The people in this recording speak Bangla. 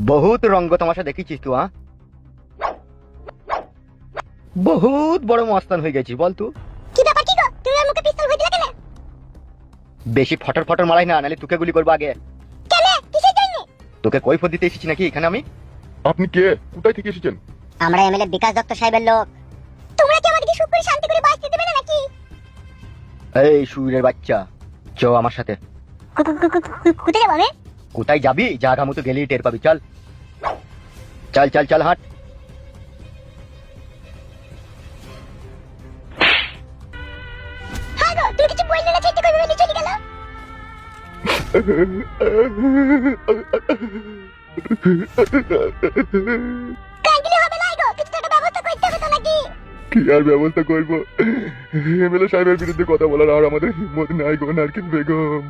বহুত রঙ্গ তামাশা দেখিছিস তুই, হ্যাঁ? বহুত বড় মস্তান হয়ে গেছিস বল তুই। কি ব্যাপার কি গো, তুমি আমার মুখে পিস্তল ভরে দিলা কেন? বেশি ফটর ফটর মারাই না, নাহলে তোকে গুলি করবো আগে। কেন, কিসের জন্য? তোকে কৈফত দিতে এসেছি নাকি এখানে আমি? আপনি কে, কোথায় থেকে এসেছেন? আমরা এমএলএ বিকাশ দত্ত সাহেবের লোক। তোমরা কি আমাদেরকে সুখ করে শান্তি করে বাঁচতে দেবে না নাকি? এই সুরের বাচ্চা, চ আমার সাথে। কোথায় যাবো আমি? কোথায় যাবি? জায়গা মতো গেলেই টের পাবি। চল চল চল চল, হাঁট। হ্যাঁ গো, তুমি কিছু বললে না, চেষ্টা করবে বলে চলে গেল। কাঁদলে হবে না গো, কিছু একটা ব্যবস্থা করতে হবে তো নাকি? কি আর ব্যবস্থা করবো, এমএলএ সাহেবের বিরুদ্ধে কথা বলার আর আমাদের হিম্মত নাই গো নারকেল বেগম।